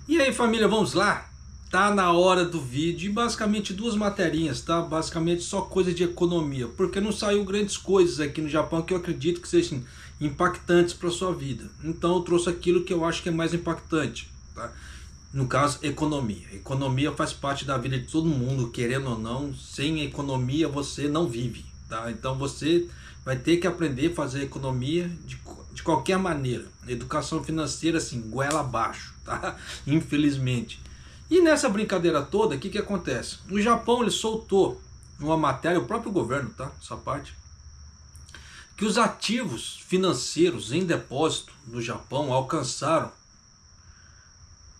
E aí, família, vamos lá? Tá na hora do vídeo e basicamente duas materinhas, tá? Basicamente só coisa de economia, porque não saiu grandes coisas aqui no Japão que eu acredito que sejam impactantes para sua vida. Então eu trouxe aquilo que eu acho que é mais impactante, tá? No caso, economia. Economia faz parte da vida de todo mundo, querendo ou não. Sem economia você não vive, tá? Então você vai ter que aprender a fazer economia de qualquer maneira. Educação financeira, assim, goela abaixo, tá? Infelizmente. E nessa brincadeira toda, o que acontece? O Japão ele soltou uma matéria, o próprio governo, tá? Essa parte, que os ativos financeiros em depósito no Japão alcançaram,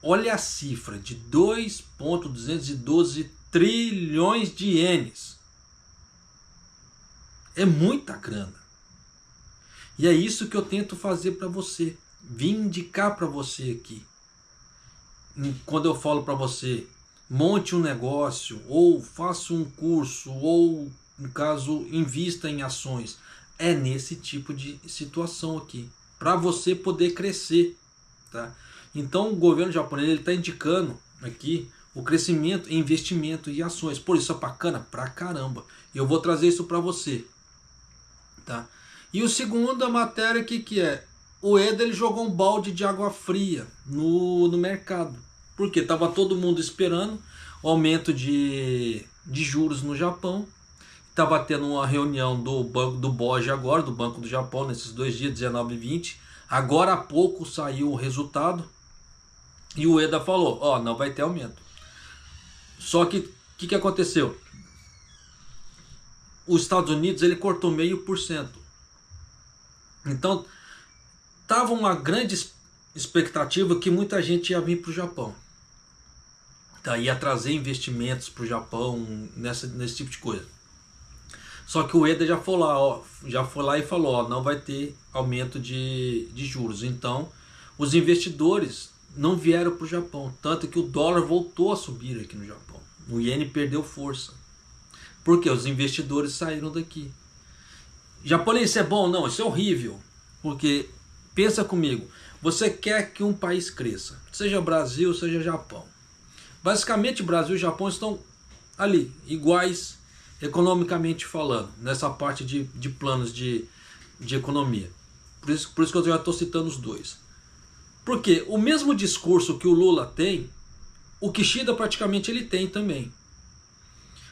olha a cifra, de 2,212 trilhões de ienes. É muita grana. E é isso que eu tento fazer para você. Vim indicar para você aqui. Quando eu falo para você, monte um negócio, ou faça um curso, ou, no caso, invista em ações. É nesse tipo de situação aqui. Para você poder crescer. Tá? Então o governo japonês está indicando aqui o crescimento em investimento e ações. Por isso é bacana pra caramba. Eu vou trazer isso para você. Tá? E o segundo, a matéria que é? O Eda ele jogou um balde de água fria no mercado. Porque estava todo mundo esperando o aumento de juros no Japão. Estava tendo uma reunião do banco do BOJ agora, do Banco do Japão, nesses 2 dias, 19 e 20. Agora há pouco saiu o resultado. E o Eda falou, ó, não vai ter aumento. Só que o que aconteceu? Os Estados Unidos ele cortou 0,5%. Então tava uma grande expectativa que muita gente ia vir para o Japão. Tá, ia trazer investimentos para o Japão nesse tipo de coisa. Só que o Eda já foi lá, ó, e falou, ó, não vai ter aumento de juros. Então os investidores não vieram para o Japão. Tanto que o dólar voltou a subir aqui no Japão. O iene perdeu força. Porque os investidores saíram daqui. Japonês, isso é bom? Não, isso é horrível. Porque, pensa comigo, você quer que um país cresça. Seja Brasil, seja Japão. Basicamente, Brasil e Japão estão ali, iguais, economicamente falando. Nessa parte de planos de economia. Por isso que eu já estou citando os dois. Porque o mesmo discurso que o Lula tem, o Kishida praticamente ele tem também.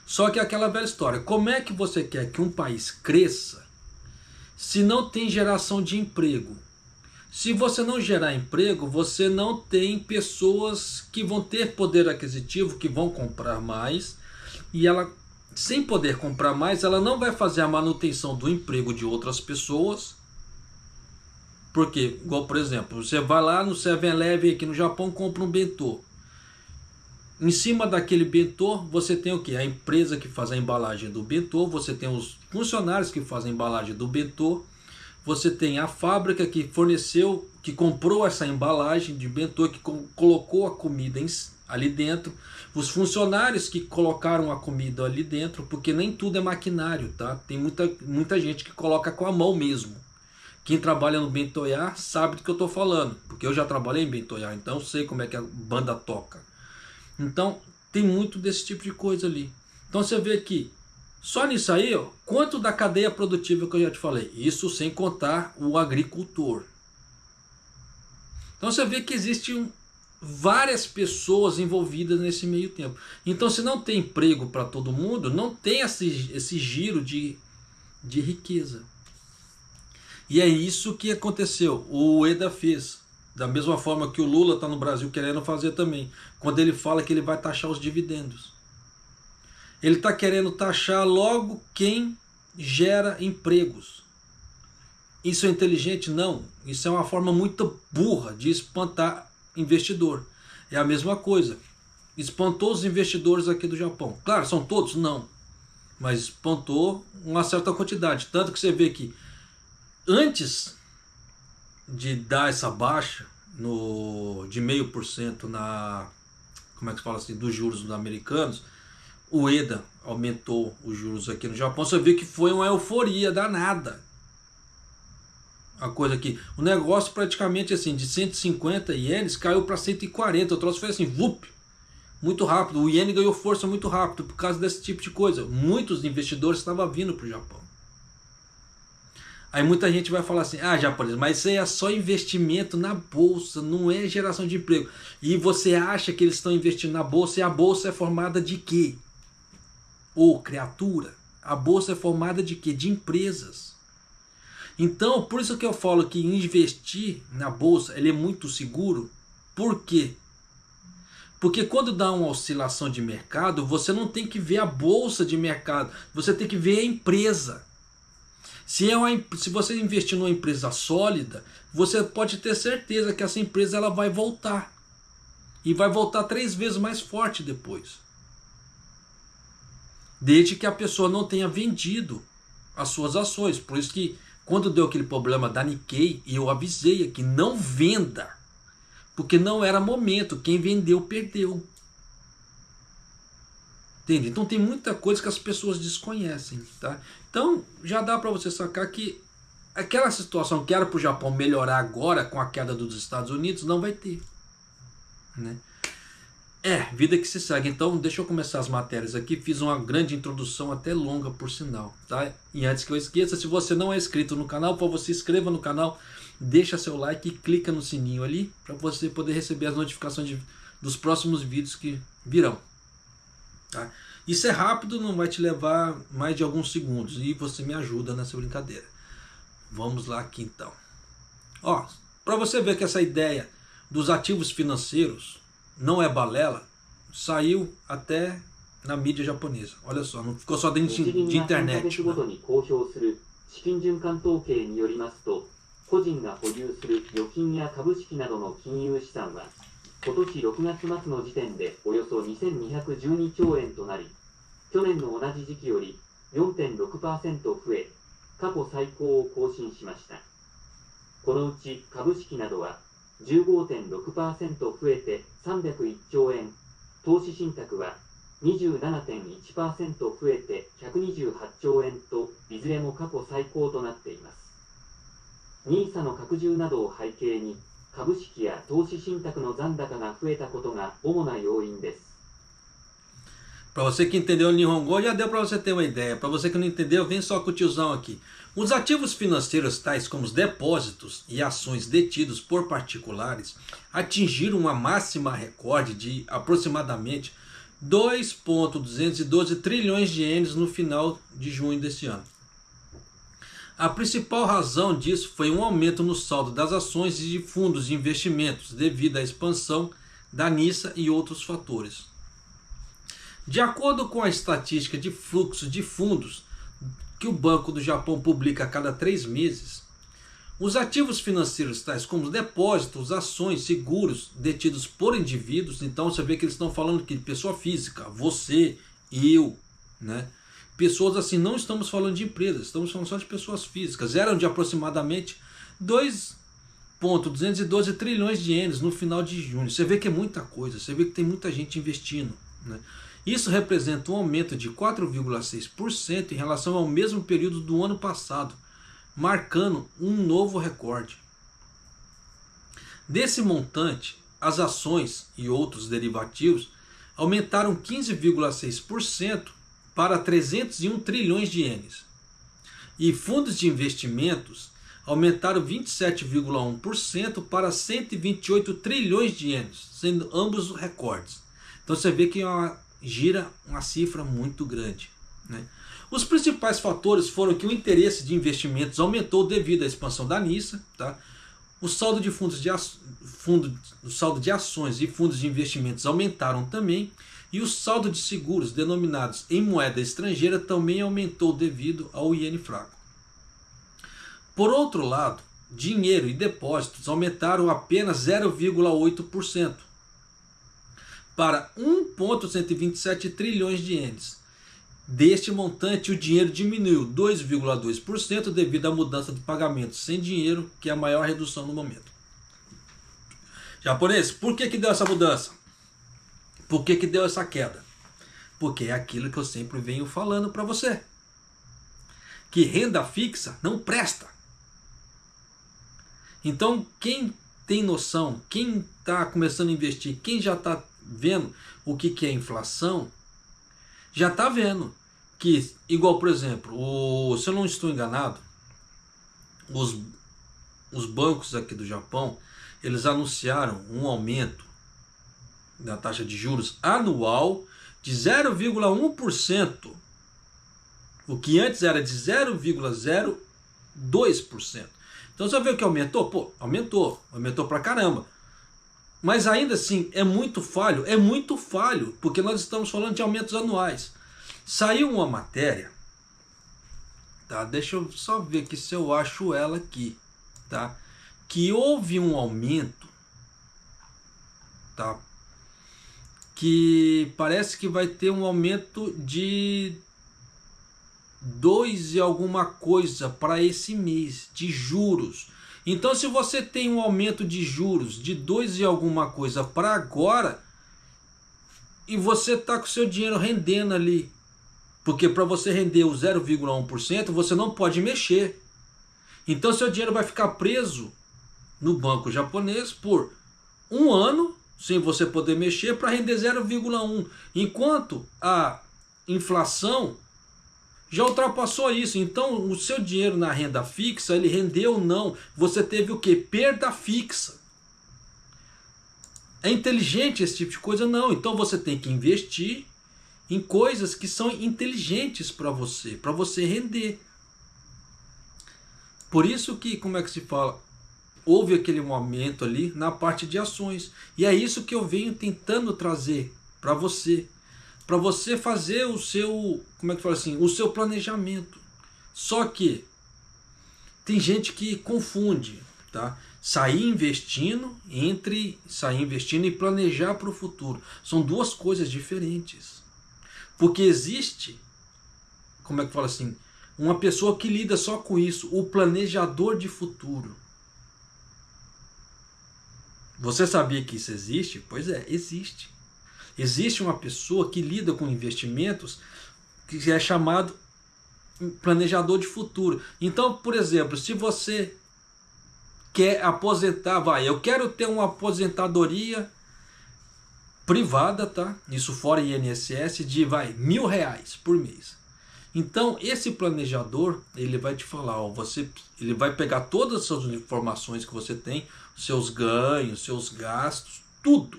Só que é aquela velha história, como é que você quer que um país cresça se não tem geração de emprego? Se você não gerar emprego, você não tem pessoas que vão ter poder aquisitivo, que vão comprar mais, e ela, sem poder comprar mais, ela não vai fazer a manutenção do emprego de outras pessoas. Porque, igual por exemplo, você vai lá no 7-Eleven aqui no Japão, compra um bentô. Em cima daquele bentô, você tem o que? A empresa que faz a embalagem do bentô, você tem os funcionários que fazem a embalagem do bentô, você tem a fábrica que forneceu, que comprou essa embalagem de bentô, que colocou a comida ali dentro, os funcionários que colocaram a comida ali dentro, porque nem tudo é maquinário, tá? Tem muita gente que coloca com a mão mesmo. Quem trabalha no bentoyá sabe do que eu estou falando, porque eu já trabalhei em bentoyá, então eu sei como é que a banda toca. Então tem muito desse tipo de coisa ali. Então você vê aqui, só nisso aí, ó, quanto da cadeia produtiva que eu já te falei, isso sem contar o agricultor. Então você vê que existem várias pessoas envolvidas nesse meio tempo. Então se não tem emprego para todo mundo, não tem esse giro de riqueza. E é isso que aconteceu, o Eda fez. Da mesma forma que o Lula está no Brasil querendo fazer também. Quando ele fala que ele vai taxar os dividendos. Ele está querendo taxar logo quem gera empregos. Isso é inteligente? Não. Isso é uma forma muito burra de espantar investidor. É a mesma coisa. Espantou os investidores aqui do Japão. Claro, são todos? Não. Mas espantou uma certa quantidade. Tanto que você vê que antes de dar essa baixa de 0,5% na, como é que se fala assim, dos juros dos americanos, o Eda aumentou os juros aqui no Japão. Você vê que foi uma euforia danada. a coisa aqui. O negócio praticamente assim, de 150 ienes caiu para 140. O troço foi assim, vup, muito rápido. O iene ganhou força muito rápido por causa desse tipo de coisa. Muitos investidores estavam vindo para o Japão. Aí muita gente vai falar assim, ah, japonês, mas isso aí é só investimento na bolsa, não é geração de emprego. E você acha que eles estão investindo na bolsa e a bolsa é formada de quê? Ô, criatura, a bolsa é formada de quê? De empresas. Então, por isso que eu falo que investir na bolsa ele é muito seguro. Por quê? Porque quando dá uma oscilação de mercado, você não tem que ver a bolsa de mercado, você tem que ver a empresa. Se você investir numa empresa sólida, você pode ter certeza que essa empresa ela vai voltar. E vai voltar 3 vezes mais forte depois. Desde que a pessoa não tenha vendido as suas ações. Por isso que quando deu aquele problema da Nikkei, eu avisei aqui, não venda. Porque não era momento, quem vendeu perdeu. Entende? Então tem muita coisa que as pessoas desconhecem, tá? Então já dá para você sacar que aquela situação que era para o Japão melhorar agora com a queda dos Estados Unidos não vai ter, né? Vida que se segue. Então deixa eu começar as matérias aqui. Fiz uma grande introdução, até longa por sinal, tá? E antes que eu esqueça, se você não é inscrito no canal, por favor, se inscreva no canal, deixa seu like e clica no sininho ali para você poder receber as notificações dos próximos vídeos que virão. Tá? Isso é rápido, não vai te levar mais de alguns segundos e você me ajuda nessa brincadeira. Vamos lá aqui então. Ó, para você ver que essa ideia dos ativos financeiros não é balela, saiu até na mídia japonesa. Olha só, não ficou só dentro de internet. Né? 今年6月末の時点でおよそ2212兆円となり、去年の同じ時期より 4.6% 増え、過去最高を更新しました。このうち株式などは 15.6% 増えて301兆円、投資信託は 27.1% 増えて128兆円といずれも過去最高となっています。NISA の拡充などを背景に、株式や投資信託の残高が増えたことが主な要因です。 Para você que entendeu o Nihongo, já deu para você ter uma ideia. Para você que não entendeu, vem só com o tiozão aqui. Os ativos financeiros, tais como os depósitos e ações detidos por particulares, atingiram uma máxima recorde de aproximadamente 2,212 trilhões de ienes no final de junho desse ano. A principal razão disso foi um aumento no saldo das ações e de fundos de investimentos devido à expansão da NISA e outros fatores. De acordo com a estatística de fluxo de fundos que o Banco do Japão publica a cada 3 meses, os ativos financeiros tais como os depósitos, ações, seguros detidos por indivíduos, então você vê que eles estão falando aqui de pessoa física, você, eu, né? Pessoas assim, não estamos falando de empresas, estamos falando só de pessoas físicas. Eram de aproximadamente 2,212 trilhões de ienes no final de junho. Você vê que é muita coisa, você vê que tem muita gente investindo, né? Isso representa um aumento de 4,6% em relação ao mesmo período do ano passado, marcando um novo recorde. Desse montante, as ações e outros derivativos aumentaram 15,6% para 301 trilhões de ienes. E fundos de investimentos aumentaram 27,1% para 128 trilhões de ienes, sendo ambos recordes. Então você vê que gira uma cifra muito grande, né? Os principais fatores foram que o interesse de investimentos aumentou devido à expansão da NISA, tá? O saldo de saldo de ações e fundos de investimentos aumentaram também. E o saldo de seguros denominados em moeda estrangeira também aumentou devido ao iene fraco. Por outro lado, dinheiro e depósitos aumentaram apenas 0,8% para 1,127 trilhões de ienes. Deste montante, o dinheiro diminuiu 2,2% devido à mudança de pagamentos sem dinheiro, que é a maior redução no momento. Japonês, por que deu essa mudança? Por que deu essa queda? Porque é aquilo que eu sempre venho falando para você. Que renda fixa não presta. Então quem tem noção, quem está começando a investir, quem já está vendo o que é inflação, já está vendo que, igual por exemplo, se eu não estou enganado, os bancos aqui do Japão, eles anunciaram um aumento da taxa de juros anual de 0,1%, o que antes era de 0,02%. Então você vê que aumentou? Pô, aumentou pra caramba. Mas ainda assim é muito falho, porque nós estamos falando de aumentos anuais. Saiu uma matéria, tá? Deixa eu só ver aqui se eu acho ela aqui, tá? Que houve um aumento, tá? Que parece que vai ter um aumento de 2 e alguma coisa para esse mês de juros. Então se você tem um aumento de juros de 2 e alguma coisa para agora, e você tá com o seu dinheiro rendendo ali, porque para você render o 0,1% você não pode mexer. Então seu dinheiro vai ficar preso no banco japonês por um ano sem você poder mexer para render 0,1, enquanto a inflação já ultrapassou isso. Então o seu dinheiro na renda fixa, ele rendeu ou não, você teve o que? Perda fixa. É inteligente esse tipo de coisa? Não. Então você tem que investir em coisas que são inteligentes para você render. Por isso que, como é que se fala? Houve aquele momento ali na parte de ações. E é isso que eu venho tentando trazer para você fazer o seu, como é que fala assim, o seu planejamento. Só que tem gente que confunde, tá? Sair investindo e planejar para o futuro. São duas coisas diferentes. Porque existe, como é que fala assim, uma pessoa que lida só com isso, o planejador de futuro. Você sabia que isso existe? Pois é, existe. Existe uma pessoa que lida com investimentos que é chamado planejador de futuro. Então, por exemplo, se você quer aposentar, eu quero ter uma aposentadoria privada, tá? Isso fora INSS, de R$1.000 por mês. Então, esse planejador, ele vai te falar, ele vai pegar todas as suas informações que você tem, seus ganhos, seus gastos, tudo.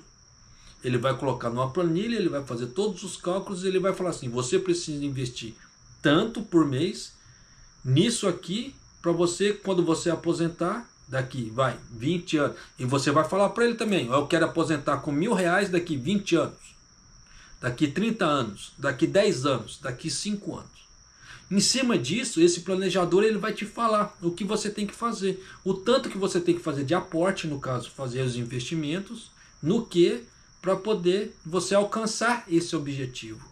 Ele vai colocar numa planilha, ele vai fazer todos os cálculos e ele vai falar assim, você precisa investir tanto por mês nisso aqui, para você, quando você aposentar, daqui 20 anos. E você vai falar para ele também, eu quero aposentar com R$1.000 daqui 20 anos, daqui 30 anos, daqui 10 anos, daqui 5 anos. Em cima disso, esse planejador ele vai te falar o que você tem que fazer, o tanto que você tem que fazer de aporte, no caso, fazer os investimentos, no que, para poder você alcançar esse objetivo.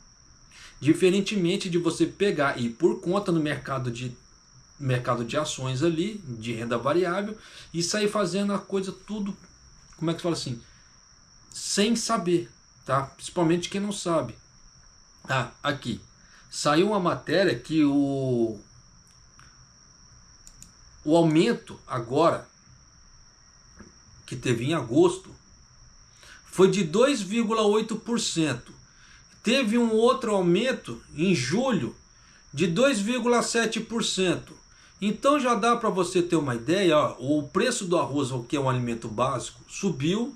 Diferentemente de você pegar e ir por conta no mercado de ações ali, de renda variável, e sair fazendo a coisa tudo, como é que fala assim, sem saber, tá? Principalmente quem não sabe. Aqui. Saiu uma matéria que o aumento agora, que teve em agosto, foi de 2,8%. Teve um outro aumento em julho de 2,7%. Então já dá para você ter uma ideia, o preço do arroz, que é um alimento básico, subiu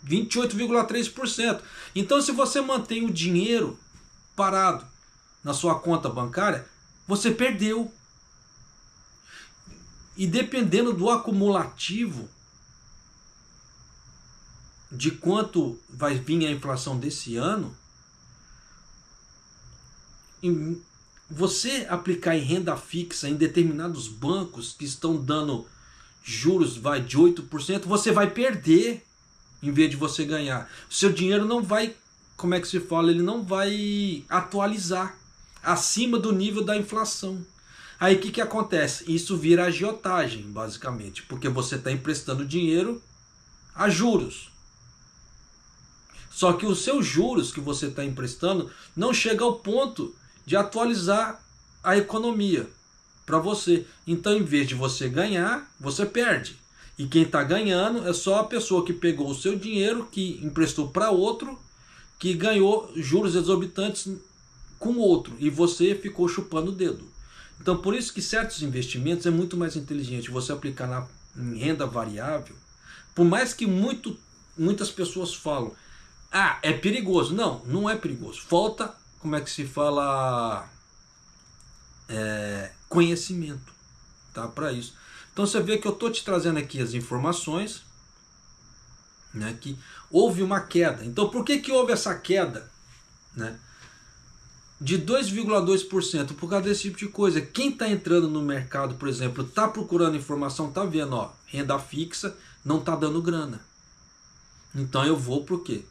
28,3%. Então se você mantém o dinheiro parado na sua conta bancária, você perdeu. E dependendo do acumulativo, de quanto vai vir a inflação desse ano, você aplicar em renda fixa em determinados bancos que estão dando juros de 8%, você vai perder em vez de você ganhar. O seu dinheiro não vai, como é que se fala, ele não vai atualizar acima do nível da inflação. Aí o que acontece? Isso vira agiotagem, basicamente, porque você está emprestando dinheiro a juros. Só que os seus juros que você está emprestando não chega ao ponto de atualizar a economia para você. Então, em vez de você ganhar, você perde. E quem está ganhando é só a pessoa que pegou o seu dinheiro, que emprestou para outro, que ganhou juros exorbitantes com outro, e você ficou chupando o dedo. Então por isso que certos investimentos é muito mais inteligente você aplicar em renda variável, por mais que muitas pessoas falam, ah, é perigoso. Não, não é perigoso. Falta, como é que se fala, conhecimento, tá, para isso. Então você vê que eu estou te trazendo aqui as informações, né, que houve uma queda. Então por que houve essa queda, né, de 2,2%? Por causa desse tipo de coisa. Quem está entrando no mercado, por exemplo, está procurando informação, está vendo, ó, renda fixa não está dando grana. Então eu vou para o quê?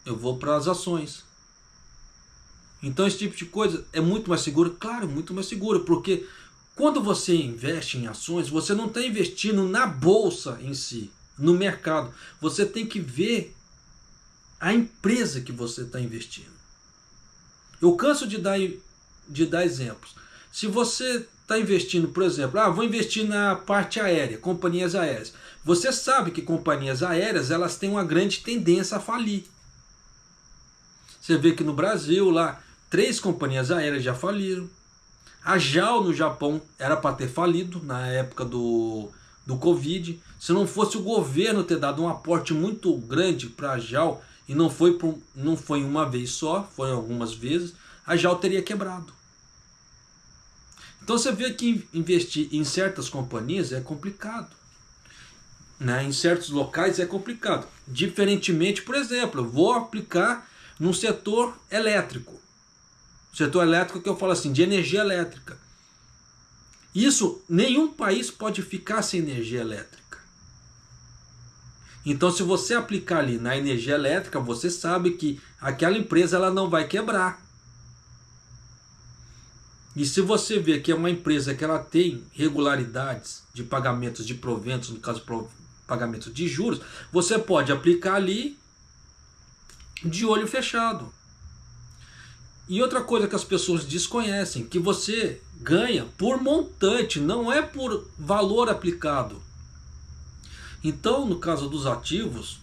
Eu vou para as ações. Então esse tipo de coisa é muito mais seguro? Claro, muito mais seguro, porque quando você investe em ações, você não está investindo na bolsa em si, no mercado. Você tem que ver a empresa que você está investindo. Eu canso de dar exemplos. Se você está investindo, por exemplo, vou investir na parte aérea, companhias aéreas. Você sabe que companhias aéreas, elas têm uma grande tendência a falir. Você vê que no Brasil, lá, 3 companhias aéreas já faliram. A JAL no Japão era para ter falido na época do Covid. Se não fosse o governo ter dado um aporte muito grande para a JAL, e não foi uma vez só, foi algumas vezes, a JAL teria quebrado. Então você vê que investir em certas companhias é complicado, né? Em certos locais é complicado. Diferentemente, por exemplo, eu vou aplicar no setor elétrico. Setor elétrico que eu falo assim, de energia elétrica. Isso, nenhum país pode ficar sem energia elétrica. Então se você aplicar ali na energia elétrica, você sabe que aquela empresa ela não vai quebrar. E se você vê que é uma empresa que ela tem regularidades de pagamentos de proventos, no caso pagamentos de juros, você pode aplicar ali de olho fechado. E outra coisa que as pessoas desconhecem, que você ganha por montante, não é por valor aplicado. Então, no caso dos ativos,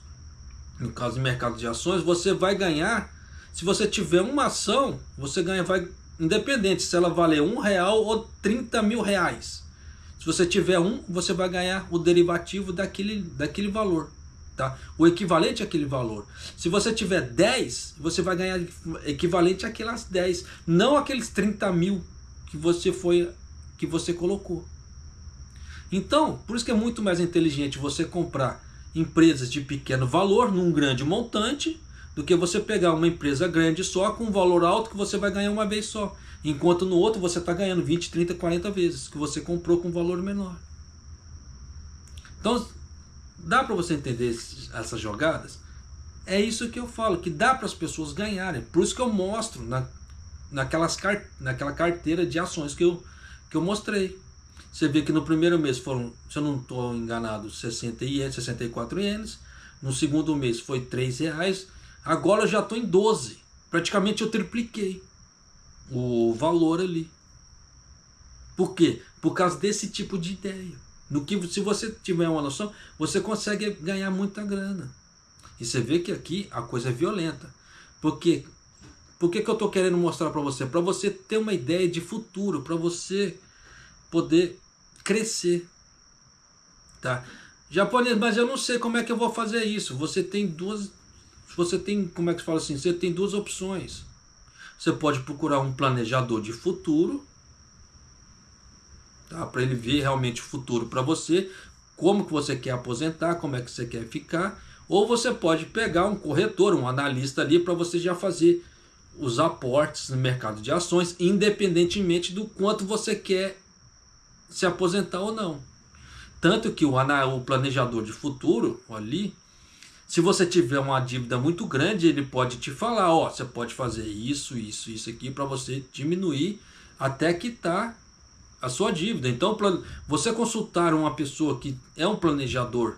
no caso do mercado de ações, você vai ganhar, se você tiver uma ação, você ganha, independente se ela valer R$1 ou 30 mil reais. Se você tiver você vai ganhar o derivativo daquele valor. Tá? O equivalente àquele valor. Se você tiver 10, você vai ganhar equivalente àquelas 10, não aqueles 30 mil que você colocou. Então, por isso que é muito mais inteligente você comprar empresas de pequeno valor num grande montante, do que você pegar uma empresa grande só com um valor alto que você vai ganhar uma vez só, enquanto no outro você está ganhando 20, 30, 40 vezes que você comprou com um valor menor. Então dá para você entender essas jogadas? É isso que eu falo, que dá para as pessoas ganharem. Por isso que eu mostro naquela carteira de ações que eu mostrei. Você vê que no primeiro mês foram, se eu não estou enganado, 64 ienes. No segundo mês foi R$3. Agora eu já estou em 12. Praticamente eu tripliquei o valor ali. Por quê? Por causa desse tipo de ideia. Se você tiver uma noção, você consegue ganhar muita grana. E você vê que aqui a coisa é violenta. Por que que eu estou querendo mostrar para você? Para você ter uma ideia de futuro, para você poder crescer. Tá? Japonês, mas eu não sei como é que eu vou fazer isso. Você tem como é que se fala assim? Você tem 2 opções. Você pode procurar um planejador de futuro, tá? Para ele ver realmente o futuro para você, como que você quer aposentar, como é que você quer ficar. Ou você pode pegar um corretor, um analista ali, para você já fazer os aportes no mercado de ações, independentemente do quanto você quer se aposentar ou não. Tanto que o planejador de futuro ali, se você tiver uma dívida muito grande, ele pode te falar, ó, você pode fazer isso aqui para você diminuir até quitar a sua dívida. Então, você consultar uma pessoa que é um planejador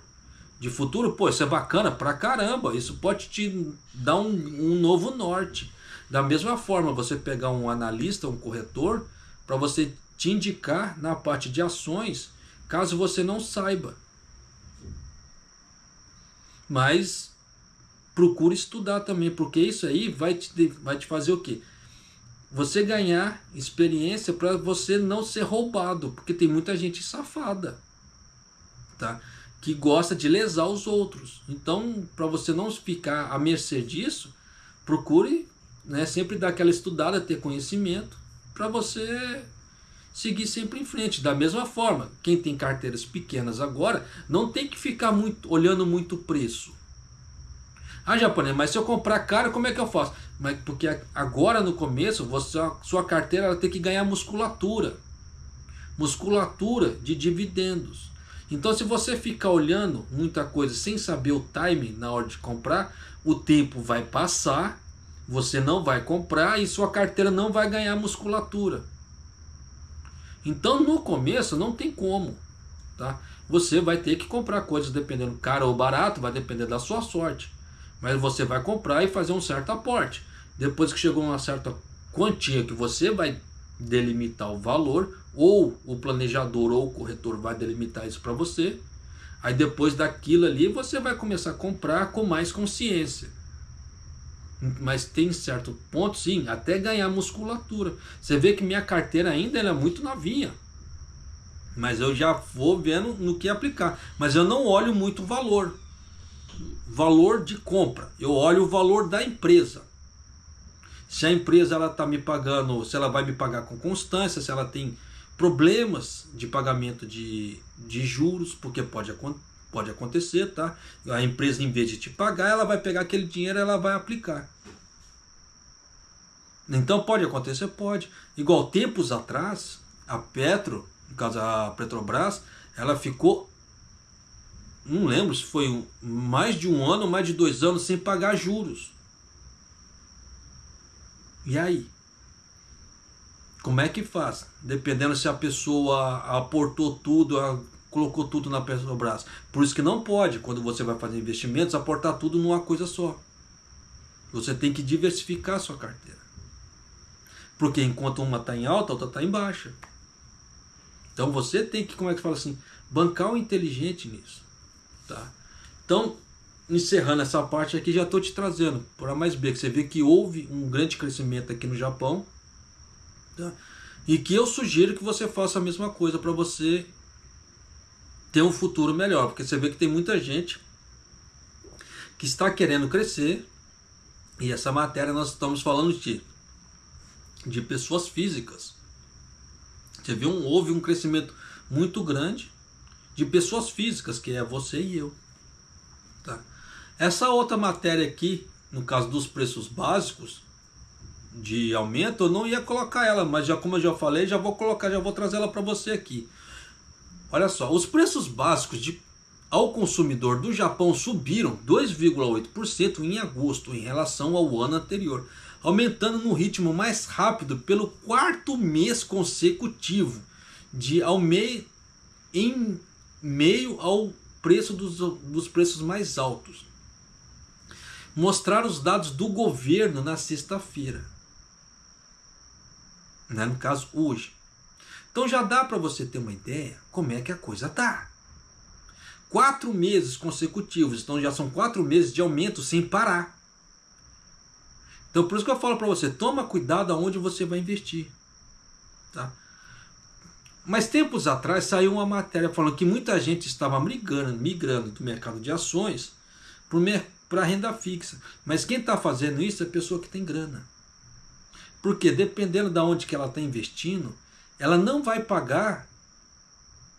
de futuro, pô, isso é bacana pra caramba, isso pode te dar um novo norte. Da mesma forma, você pegar um analista, um corretor, para você te indicar na parte de ações, caso você não saiba. Mas procure estudar também, porque isso aí vai te fazer o quê? Você ganhar experiência para você não ser roubado, porque tem muita gente safada, tá? Que gosta de lesar os outros. Então, para você não ficar à mercê disso, procure, né, sempre dar aquela estudada, ter conhecimento, para você seguir sempre em frente. Da mesma forma, quem tem carteiras pequenas agora, não tem que ficar olhando muito o preço. Ah, japonês, mas se eu comprar caro, como é que eu faço? Mas porque agora no começo, sua carteira ela tem que ganhar musculatura. Musculatura de dividendos. Então, se você ficar olhando muita coisa sem saber o time na hora de comprar, o tempo vai passar, você não vai comprar e sua carteira não vai ganhar musculatura. Então, no começo, não tem como, tá? Você vai ter que comprar coisas dependendo caro ou barato, vai depender da sua sorte. Mas você vai comprar e fazer um certo aporte. Depois que chegou uma certa quantia que você vai delimitar o valor, ou o planejador ou o corretor vai delimitar isso para você, aí depois daquilo ali você vai começar a comprar com mais consciência. Mas tem certo ponto, sim, até ganhar musculatura. Você vê que minha carteira ainda ela é muito novinha, mas eu já vou vendo no que aplicar. Mas eu não olho muito o valor de compra, eu olho o valor da empresa. Se a empresa ela tá me pagando, se ela vai me pagar com constância, se ela tem problemas de pagamento de juros, porque pode acontecer, tá? A empresa, em vez de te pagar, ela vai pegar aquele dinheiro e ela vai aplicar. Então pode acontecer? Pode. Igual tempos atrás, a Petro, no caso a Petrobras, ela ficou, não lembro se foi mais de um ano, mais de 2 anos sem pagar juros. E aí? Como é que faz? Dependendo se a pessoa aportou tudo, colocou tudo na Petrobras. Por isso que não pode, quando você vai fazer investimentos, aportar tudo numa coisa só. Você tem que diversificar a sua carteira. Porque enquanto uma está em alta, a outra está em baixa. Então você tem que, como é que fala assim, bancar o inteligente nisso. Tá? Então, encerrando essa parte aqui, já estou te trazendo por A mais B, que você vê que houve um grande crescimento aqui no Japão, tá? E que eu sugiro que você faça a mesma coisa para você ter um futuro melhor, porque você vê que tem muita gente que está querendo crescer, e essa matéria nós estamos falando de pessoas físicas. Você vê, houve um crescimento muito grande de pessoas físicas, que é você e eu. Tá? Essa outra matéria aqui, no caso dos preços básicos de aumento, eu não ia colocar ela, mas já como eu já falei, já vou trazer ela para você aqui. Olha só, os preços básicos ao consumidor do Japão subiram 2,8% em agosto em relação ao ano anterior, aumentando no ritmo mais rápido pelo 4º mês consecutivo, em meio ao preço dos preços mais altos. Mostraram os dados do governo na sexta-feira, né? No caso hoje. Então já dá para você ter uma ideia como é que a coisa tá. 4 meses consecutivos, então já são 4 meses de aumento sem parar. Então por isso que eu falo para você, toma cuidado aonde você vai investir, tá? Mas tempos atrás saiu uma matéria falando que muita gente estava migrando do mercado de ações para renda fixa. Mas quem está fazendo isso é a pessoa que tem grana. Porque dependendo de onde que ela está investindo, ela não vai pagar,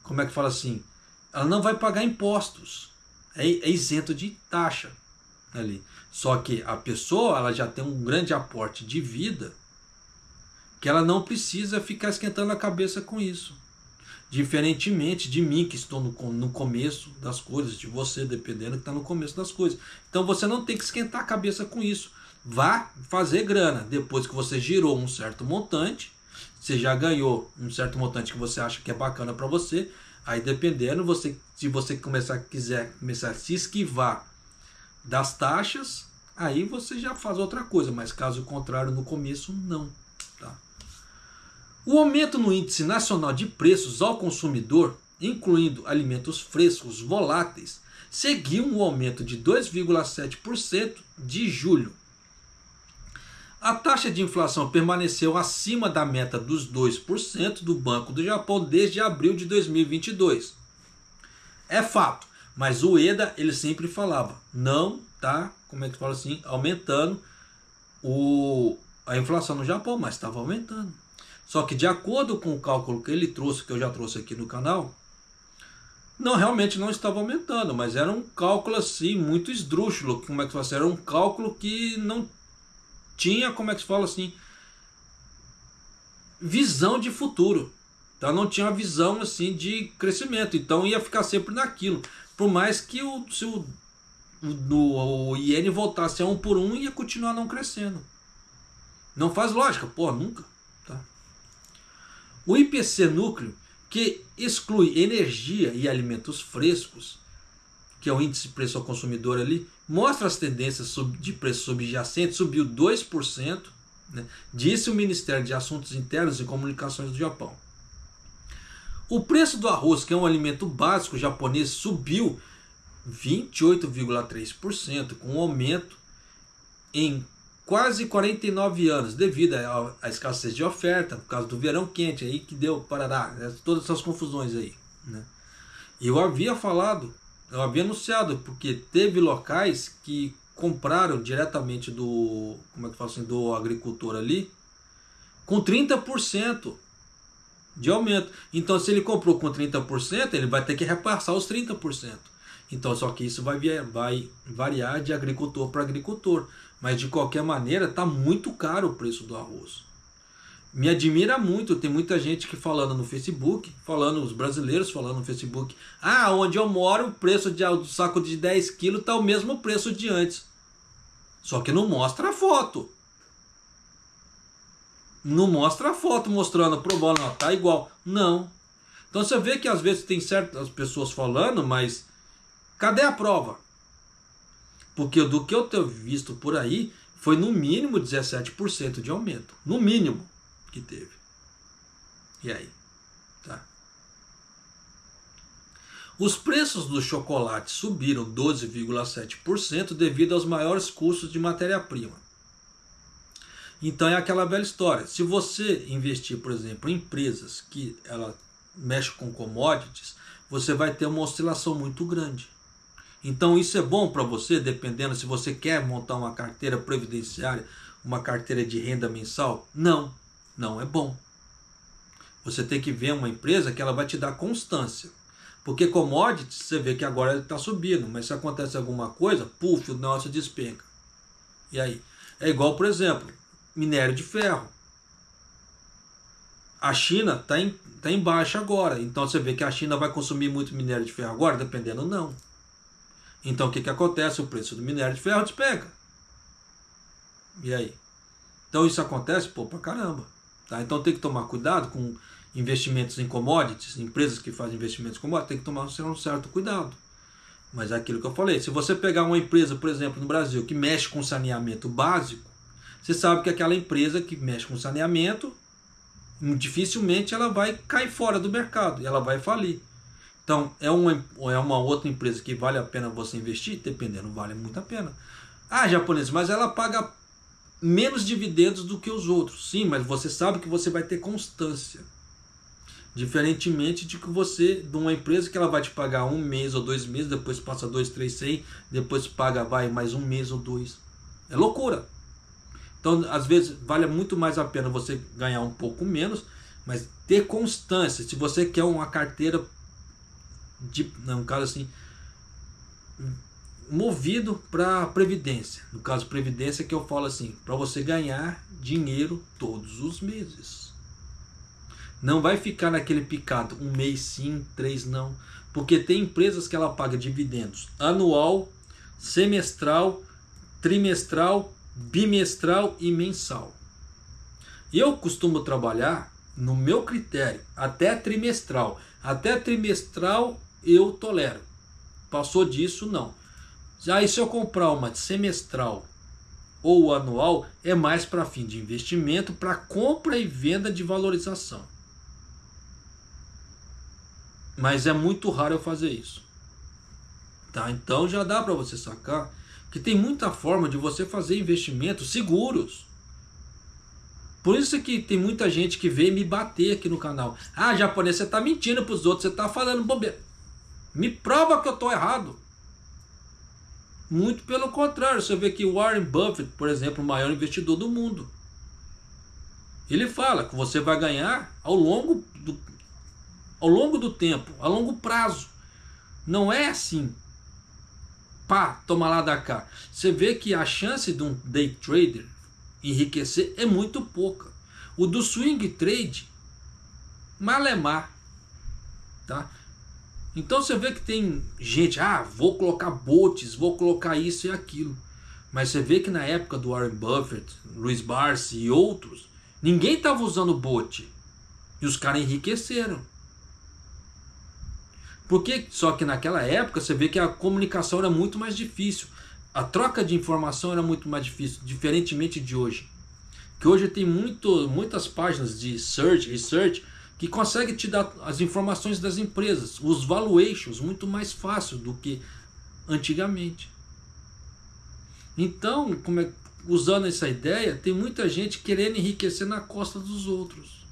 como é que fala assim? Ela não vai pagar impostos. É isento de taxa ali. Só que a pessoa ela já tem um grande aporte de vida, que ela não precisa ficar esquentando a cabeça com isso. Diferentemente de mim, que estou no começo das coisas, de você, dependendo que está no começo das coisas. Então você não tem que esquentar a cabeça com isso. Vá fazer grana. Depois que você girou um certo montante, você já ganhou um certo montante que você acha que é bacana para você, aí dependendo, se você quiser começar a se esquivar das taxas, aí você já faz outra coisa. Mas caso contrário, no começo, não. Tá? O aumento no Índice Nacional de Preços ao Consumidor incluindo alimentos frescos voláteis, seguiu um aumento de 2,7% de julho. A taxa de inflação permaneceu acima da meta dos 2% do Banco do Japão desde abril de 2022. É fato, mas o Ueda ele sempre falava, não tá, como é que fala assim, aumentando a inflação no Japão, mas estava aumentando. Só que de acordo com o cálculo que ele trouxe, que eu já trouxe aqui no canal, não, realmente não estava aumentando, mas era um cálculo assim, muito esdrúxulo, como é que fala assim, era um cálculo que não tinha, como é que se fala assim, visão de futuro, tá? Não tinha uma visão assim de crescimento, então ia ficar sempre naquilo, por mais que o iene voltasse a 1 por 1, ia continuar não crescendo. Não faz lógica, pô, nunca, tá? O IPC núcleo, que exclui energia e alimentos frescos, que é o índice de preço ao consumidor ali, mostra as tendências de preço subjacente, subiu 2%, né, disse o Ministério de Assuntos Internos e Comunicações do Japão. O preço do arroz, que é um alimento básico japonês, subiu 28,3%, com um aumento em quase 49 anos, devido à escassez de oferta, por causa do verão quente, aí que deu parará, todas essas confusões aí, né? Eu havia anunciado, porque teve locais que compraram diretamente do, como é que fala assim, do agricultor ali, com 30% de aumento. Então, se ele comprou com 30%, ele vai ter que repassar os 30%. Então, só que isso vai variar de agricultor para agricultor. Mas, de qualquer maneira, está muito caro o preço do arroz. Me admira muito, tem muita gente que falando no Facebook, os brasileiros falando no Facebook, onde eu moro, o preço do saco de 10 quilos está o mesmo preço de antes. Só que não mostra a foto. Não mostra a foto mostrando, provando, tá igual. Não. Então você vê que às vezes tem certas pessoas falando, mas cadê a prova? Porque do que eu tenho visto por aí, foi no mínimo 17% de aumento. No mínimo que teve. E aí? Tá. Os preços do chocolate subiram 12,7% devido aos maiores custos de matéria-prima. Então é aquela velha história. Se você investir, por exemplo, em empresas que ela mexe com commodities, você vai ter uma oscilação muito grande. Então isso é bom para você, dependendo se você quer montar uma carteira previdenciária, uma carteira de renda mensal. Não, não é bom. Você tem que ver uma empresa que ela vai te dar constância. Porque commodities, você vê que agora ele está subindo, mas se acontece alguma coisa, puf, o negócio despenca. E aí? É igual, por exemplo, minério de ferro. A China está em baixa agora, então você vê que a China vai consumir muito minério de ferro agora, dependendo não. Então o que acontece? O preço do minério de ferro despenca. E aí? Então isso acontece, pra caramba. Tá? Então tem que tomar cuidado com investimentos em commodities, empresas que fazem investimentos em commodities, tem que tomar um certo cuidado. Mas é aquilo que eu falei, se você pegar uma empresa, por exemplo, no Brasil, que mexe com saneamento básico, você sabe que aquela empresa que mexe com saneamento, dificilmente ela vai cair fora do mercado, e ela vai falir. Então, é uma outra empresa que vale a pena você investir? Dependendo, vale muito a pena. Japonês, mas ela paga menos dividendos do que os outros. Sim, mas você sabe que você vai ter constância. Diferentemente de uma empresa que ela vai te pagar 1 mês ou 2 meses, depois passa 2, 3, 6, depois paga mais 1 mês ou 2. É loucura. Então, às vezes, vale muito mais a pena você ganhar um pouco menos, mas ter constância. Se você quer uma carteira no caso assim, movido para previdência. No caso previdência que eu falo assim, para você ganhar dinheiro todos os meses. Não vai ficar naquele picado, 1 mês sim, 3 não. Porque tem empresas que ela paga dividendos anual, semestral, trimestral, bimestral e mensal. Eu costumo trabalhar, no meu critério, até trimestral. Até trimestral eu tolero. Passou disso, não. Aí se eu comprar uma semestral ou anual, é mais para fim de investimento, para compra e venda de valorização. Mas é muito raro eu fazer isso. Tá? Então já dá para você sacar que tem muita forma de você fazer investimentos seguros. Por isso que tem muita gente que veio me bater aqui no canal. Ah, japonês, você tá mentindo pros outros, você tá falando bobeira. Me prova que eu tô errado. Muito pelo contrário, você vê que Warren Buffett, por exemplo, o maior investidor do mundo, ele fala que você vai ganhar ao longo do tempo, a longo prazo. Não é assim, pá, toma lá da cá. Você vê que a chance de um day trader enriquecer é muito pouca. O do swing trade, malemar, tá? Então você vê que tem gente, vou colocar bots, vou colocar isso e aquilo. Mas você vê que na época do Warren Buffett, Luiz Barsi e outros, ninguém estava usando bot. E os caras enriqueceram. Porque só que naquela época você vê que a comunicação era muito mais difícil. A troca de informação era muito mais difícil, diferentemente de hoje. Que hoje tem muitas páginas de research, que consegue te dar as informações das empresas, os valuations, muito mais fácil do que antigamente. Então, usando essa ideia, tem muita gente querendo enriquecer na costa dos outros.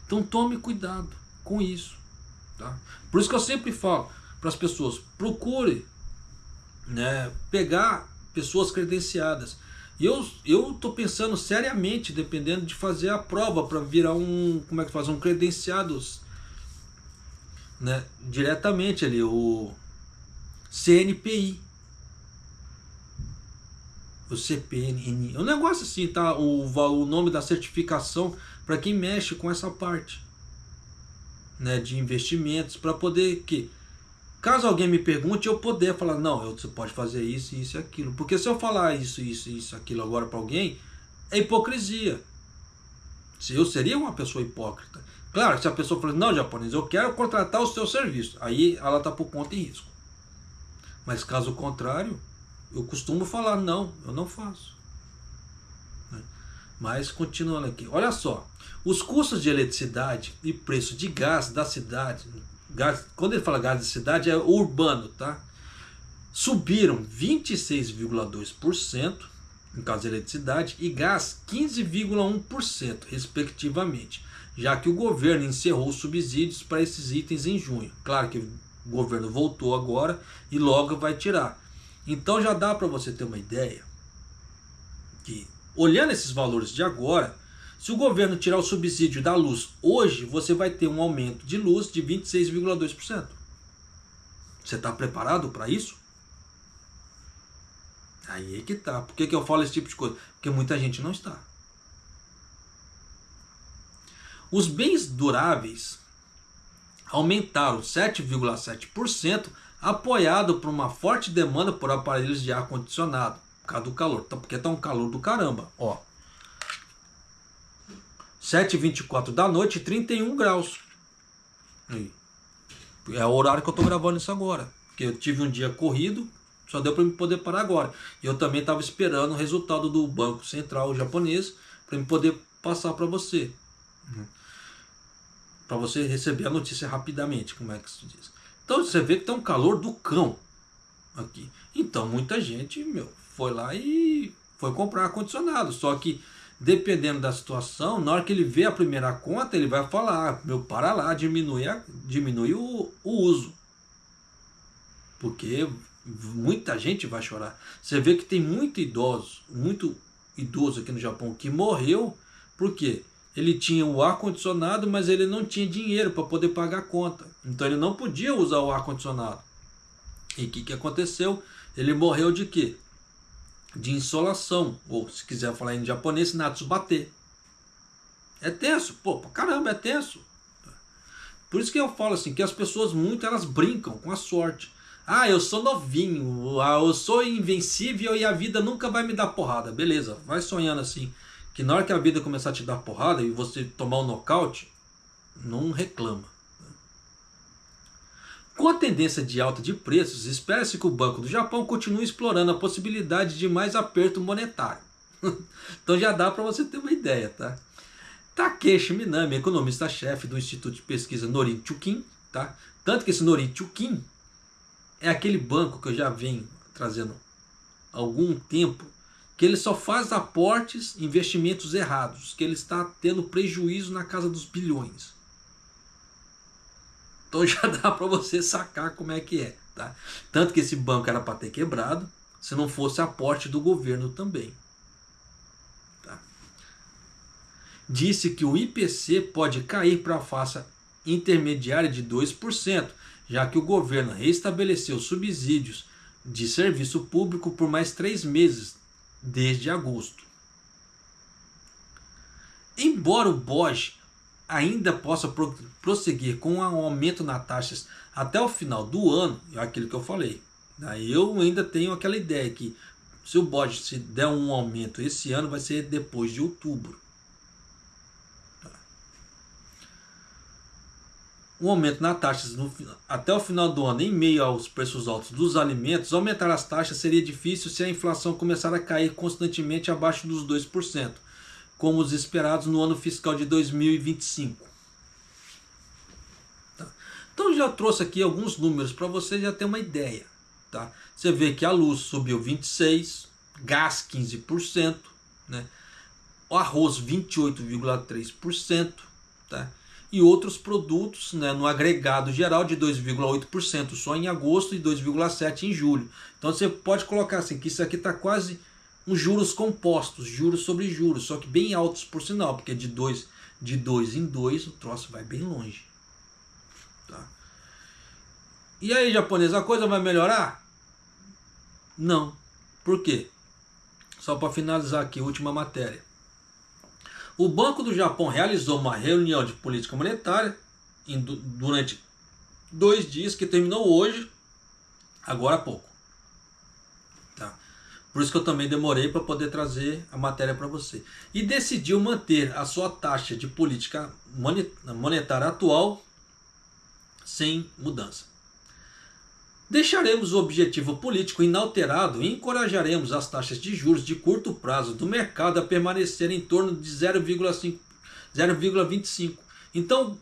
Então tome cuidado com isso. Tá? Por isso que eu sempre falo para as pessoas, procure, né, pegar pessoas credenciadas. E eu tô pensando seriamente, dependendo de fazer a prova para virar um credenciados, né, diretamente ali, o CNPI, o CPNI, um negócio assim, tá? O nome da certificação para quem mexe com essa parte, né, de investimentos, para poder que, caso alguém me pergunte, eu poder falar, não, você pode fazer isso, isso e aquilo. Porque se eu falar isso, aquilo agora para alguém, é hipocrisia. Eu seria uma pessoa hipócrita. Claro, se a pessoa falar, não, japonês, eu quero contratar o seu serviço, aí ela está por conta e risco. Mas caso contrário, eu costumo falar, não, eu não faço. Mas continuando aqui, olha só, os custos de eletricidade e preço de gás da cidade, quando ele fala gás de cidade é urbano, tá? Subiram 26,2% no caso de eletricidade e gás 15,1% respectivamente, já que o governo encerrou os subsídios para esses itens em junho. Claro que o governo voltou agora e logo vai tirar. Então já dá para você ter uma ideia que, olhando esses valores de agora, se o governo tirar o subsídio da luz hoje, você vai ter um aumento de luz de 26,2%. Você está preparado para isso? Aí é que tá. Por que eu falo esse tipo de coisa? Porque muita gente não está. Os bens duráveis aumentaram 7,7%, apoiado por uma forte demanda por aparelhos de ar-condicionado, por causa do calor. Porque tá um calor do caramba. Ó. 7h24 da noite, 31 graus. Aí. É o horário que eu tô gravando isso agora. Porque eu tive um dia corrido, só deu para me poder parar agora. E eu também estava esperando o resultado do Banco Central japonês para me poder passar para você. Para você receber a notícia rapidamente, como é que se diz. Então você vê que tá um calor do cão aqui. Então muita gente, foi lá e foi comprar ar-condicionado. Só que dependendo da situação, na hora que ele vê a primeira conta, ele vai falar, para lá, diminui o uso. Porque muita gente vai chorar. Você vê que tem muito idoso aqui no Japão que morreu, porque ele tinha o ar-condicionado, mas ele não tinha dinheiro para poder pagar a conta. Então ele não podia usar o ar-condicionado. E o que aconteceu? Ele morreu de quê? De insolação, ou se quiser falar em japonês, natsubate. É tenso, caramba, é tenso. Por isso que eu falo assim, que as pessoas elas brincam com a sorte. Eu sou novinho, eu sou invencível e a vida nunca vai me dar porrada. Beleza, vai sonhando assim, que na hora que a vida começar a te dar porrada e você tomar um nocaute, não reclama. Com a tendência de alta de preços, espera-se que o Banco do Japão continue explorando a possibilidade de mais aperto monetário. Então já dá para você ter uma ideia, tá? Takeshi Minami, economista-chefe do Instituto de Pesquisa Norin Chukin, Tá? Tanto que esse Norichukin é aquele banco que eu já venho trazendo há algum tempo, que ele só faz aportes, investimentos errados, que ele está tendo prejuízo na casa dos bilhões. Então já dá para você sacar como é que é. Tá? Tanto que esse banco era para ter quebrado, se não fosse aporte do governo também. Tá? Disse que o IPC pode cair para a faixa intermediária de 2%, já que o governo reestabeleceu subsídios de serviço público por mais 3 meses, desde agosto. Embora o BOJ ainda possa prosseguir com um aumento nas taxas até o final do ano, é aquilo que eu falei. Daí eu ainda tenho aquela ideia que se o BOJ se der um aumento esse ano, vai ser depois de outubro. Um aumento nas taxas até o final do ano, em meio aos preços altos dos alimentos, aumentar as taxas seria difícil se a inflação começar a cair constantemente abaixo dos 2%, como os esperados no ano fiscal de 2025. Tá? Então já trouxe aqui alguns números para você já ter uma ideia. Tá? Você vê que a luz subiu 26%, gás 15%, né? O arroz 28,3%, tá? E outros produtos, né, no agregado geral de 2,8% só em agosto e 2,7% em julho. Então você pode colocar assim, que isso aqui está quase uns juros compostos, juros sobre juros, só que bem altos por sinal, porque de 2 em 2 o troço vai bem longe. Tá? E aí, japonês, a coisa vai melhorar? Não. Por quê? Só para finalizar aqui, última matéria. O Banco do Japão realizou uma reunião de política monetária durante 2 dias, que terminou hoje, agora há pouco. Tá? Por isso que eu também demorei para poder trazer a matéria para você. E decidiu manter a sua taxa de política monetária atual sem mudança. Deixaremos o objetivo político inalterado e encorajaremos as taxas de juros de curto prazo do mercado a permanecer em torno de 0,25. Então,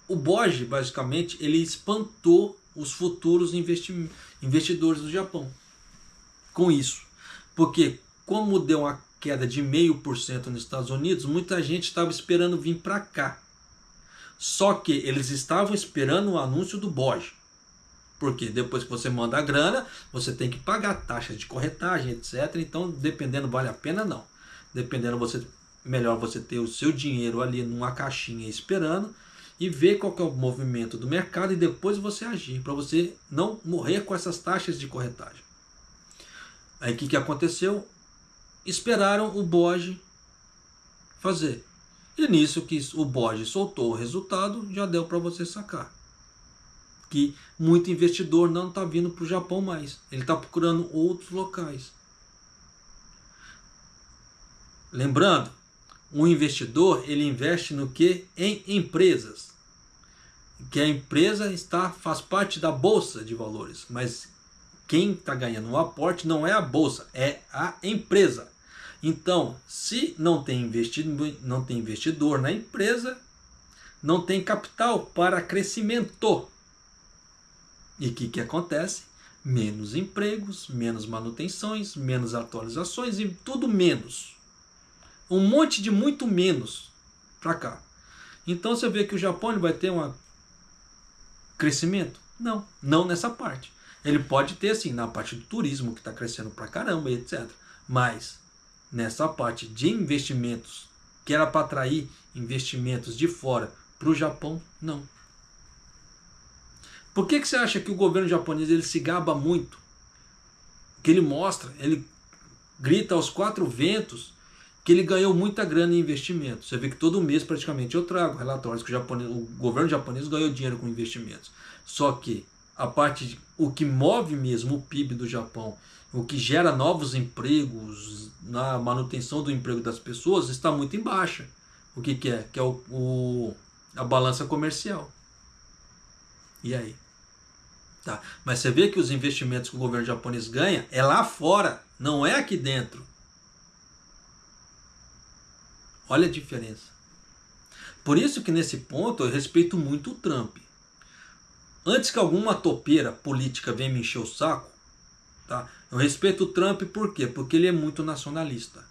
o BOJ, basicamente, ele espantou os futuros investidores do Japão com isso. Porque, como deu uma queda de 0,5% nos Estados Unidos, muita gente estava esperando vir para cá. Só que eles estavam esperando o anúncio do BOJ. Porque depois que você manda a grana, você tem que pagar taxas de corretagem, etc. Então, dependendo, vale a pena não. Dependendo, melhor você ter o seu dinheiro ali numa caixinha esperando e ver qual que é o movimento do mercado e depois você agir, para você não morrer com essas taxas de corretagem. Aí o que aconteceu? Esperaram o BOJ fazer. E nisso que o BOJ soltou o resultado, já deu para você sacar. Que muito investidor não está vindo para o Japão mais. Ele está procurando outros locais. Lembrando, um investidor ele investe no que? Em empresas. Que a empresa faz parte da bolsa de valores. Mas quem está ganhando o aporte não é a bolsa, é a empresa. Então, se não tem investidor na empresa, não tem capital para crescimento. E o que acontece? Menos empregos, menos manutenções, menos atualizações e tudo menos. Um monte de muito menos para cá. Então você vê que o Japão vai ter um crescimento? Não, não nessa parte. Ele pode ter assim na parte do turismo que está crescendo pra caramba, etc. Mas nessa parte de investimentos, que era para atrair investimentos de fora para o Japão, não. Por que você acha que o governo japonês ele se gaba muito? Que ele mostra, ele grita aos 4 ventos que ele ganhou muita grana em investimento. Você vê que todo mês praticamente eu trago relatórios que o governo japonês ganhou dinheiro com investimentos. Só que a parte o que move mesmo o PIB do Japão, o que gera novos empregos, na manutenção do emprego das pessoas, está muito em baixa. O que é? Que é a balança comercial. E aí? Tá. Mas você vê que os investimentos que o governo japonês ganha é lá fora, não é aqui dentro. Olha a diferença. Por isso que nesse ponto eu respeito muito o Trump. Antes que alguma topeira política venha me encher o saco, tá? Eu respeito o Trump por quê? Porque ele é muito nacionalista.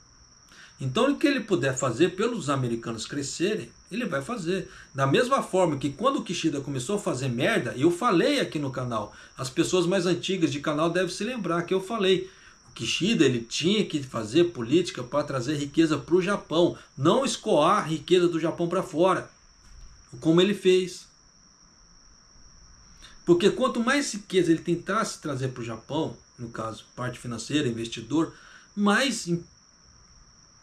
Então o que ele puder fazer pelos americanos crescerem, ele vai fazer. Da mesma forma que quando o Kishida começou a fazer merda, eu falei aqui no canal, as pessoas mais antigas de canal devem se lembrar que eu falei, o Kishida ele tinha que fazer política para trazer riqueza para o Japão, não escoar a riqueza do Japão para fora, como ele fez. Porque quanto mais riqueza ele tentasse trazer para o Japão, no caso parte financeira, investidor, mais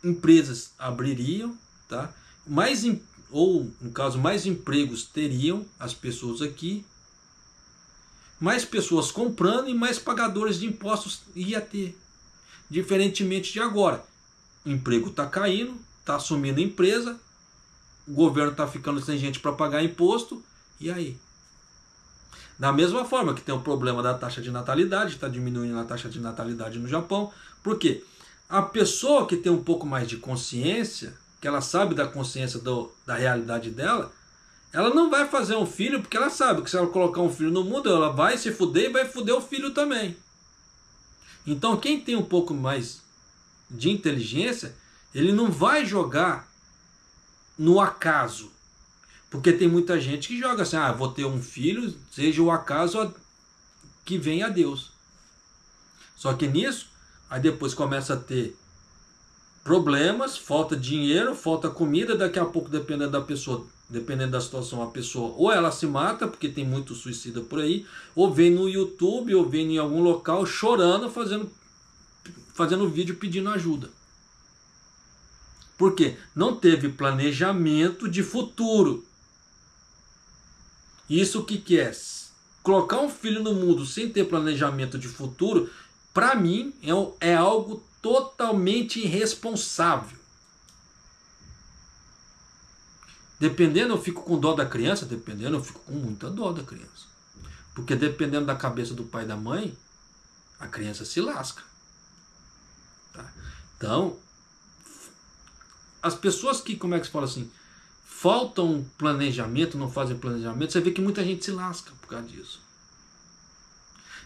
empresas abririam, tá? Ou no caso mais empregos teriam as pessoas aqui, mais pessoas comprando e mais pagadores de impostos ia ter. Diferentemente de agora, o emprego está caindo, está assumindo empresa, o governo está ficando sem gente para pagar imposto, e aí? Da mesma forma que tem o problema da taxa de natalidade, está diminuindo a taxa de natalidade no Japão. Por quê? A pessoa que tem um pouco mais de consciência, que ela sabe da consciência da realidade dela, ela não vai fazer um filho porque ela sabe que se ela colocar um filho no mundo, ela vai se fuder e vai fuder o filho também. Então quem tem um pouco mais de inteligência, ele não vai jogar no acaso. Porque tem muita gente que joga assim, vou ter um filho, seja o acaso que venha a Deus. Só que nisso, aí depois começa a ter problemas, falta dinheiro, falta comida, daqui a pouco, dependendo da pessoa, dependendo da situação, a pessoa ou ela se mata, porque tem muito suicida por aí, ou vem no YouTube, ou vem em algum local chorando, fazendo vídeo pedindo ajuda. Por quê? Não teve planejamento de futuro. Isso que é? Colocar um filho no mundo sem ter planejamento de futuro, para mim, é algo totalmente irresponsável. Dependendo, eu fico com dó da criança, dependendo, eu fico com muita dó da criança. Porque dependendo da cabeça do pai e da mãe, a criança se lasca. Tá? Então, as pessoas que, como é que se fala assim, faltam planejamento, não fazem planejamento, você vê que muita gente se lasca por causa disso.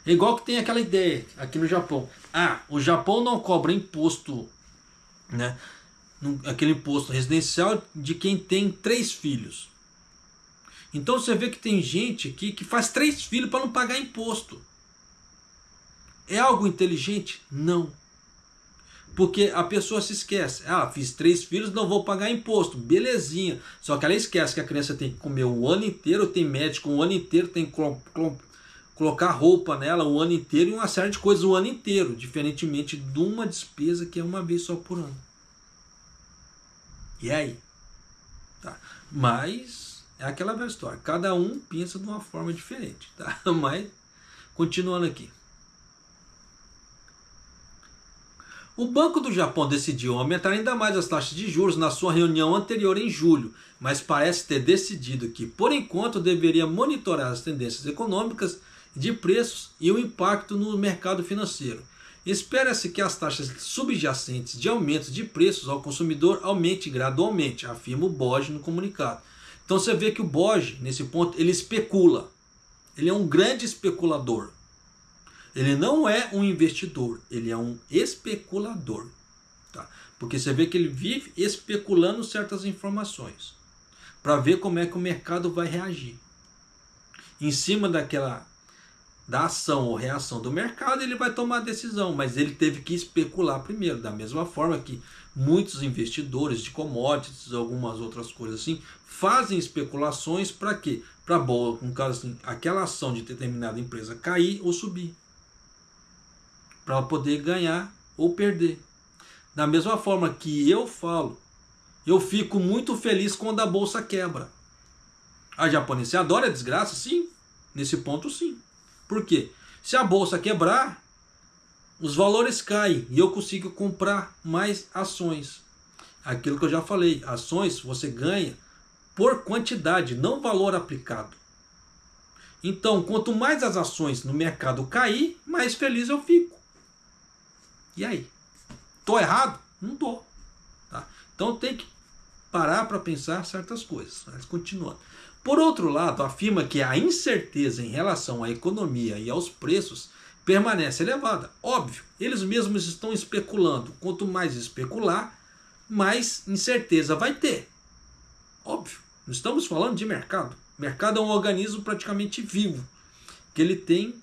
É igual que tem aquela ideia aqui no Japão. O Japão não cobra imposto, né? Aquele imposto residencial de quem tem 3 filhos. Então você vê que tem gente aqui que faz 3 filhos para não pagar imposto. É algo inteligente? Não. Porque a pessoa se esquece. Fiz 3 filhos, não vou pagar imposto. Belezinha. Só que ela esquece que a criança tem que comer o ano inteiro, tem médico o ano inteiro, tem que colocar roupa nela o ano inteiro e uma série de coisas o ano inteiro. Diferentemente de uma despesa que é uma vez só por ano. E aí? Tá. Mas é aquela velha história. Cada um pensa de uma forma diferente. Tá? Mas, continuando aqui. O Banco do Japão decidiu aumentar ainda mais as taxas de juros na sua reunião anterior em julho, mas parece ter decidido que, por enquanto, deveria monitorar as tendências econômicas de preços e o impacto no mercado financeiro. Espera-se que as taxas subjacentes de aumento de preços ao consumidor aumente gradualmente, afirma o BOJ no comunicado. Então você vê que o BOJ, nesse ponto, ele especula. Ele é um grande especulador. Ele não é um investidor, ele é um especulador. Tá? Porque você vê que ele vive especulando certas informações para ver como é que o mercado vai reagir. Em cima da ação ou reação do mercado, ele vai tomar a decisão, mas ele teve que especular primeiro. Da mesma forma que muitos investidores de commodities, algumas outras coisas assim, fazem especulações para quê? Para boa, no caso assim, aquela ação de determinada empresa cair ou subir, para poder ganhar ou perder. Da mesma forma que eu falo, eu fico muito feliz quando a bolsa quebra. A japonesa adora a desgraça? Sim. Nesse ponto, sim. Por quê? Se a bolsa quebrar, os valores caem e eu consigo comprar mais ações. Aquilo que eu já falei, ações você ganha por quantidade, não valor aplicado. Então, quanto mais as ações no mercado cair, mais feliz eu fico. E aí? Tô errado? Não tô. Tá? Então tem que parar para pensar certas coisas. Mas continuando. Por outro lado, afirma que a incerteza em relação à economia e aos preços permanece elevada. Óbvio, eles mesmos estão especulando. Quanto mais especular, mais incerteza vai ter. Óbvio, não estamos falando de mercado. Mercado é um organismo praticamente vivo, que ele tem,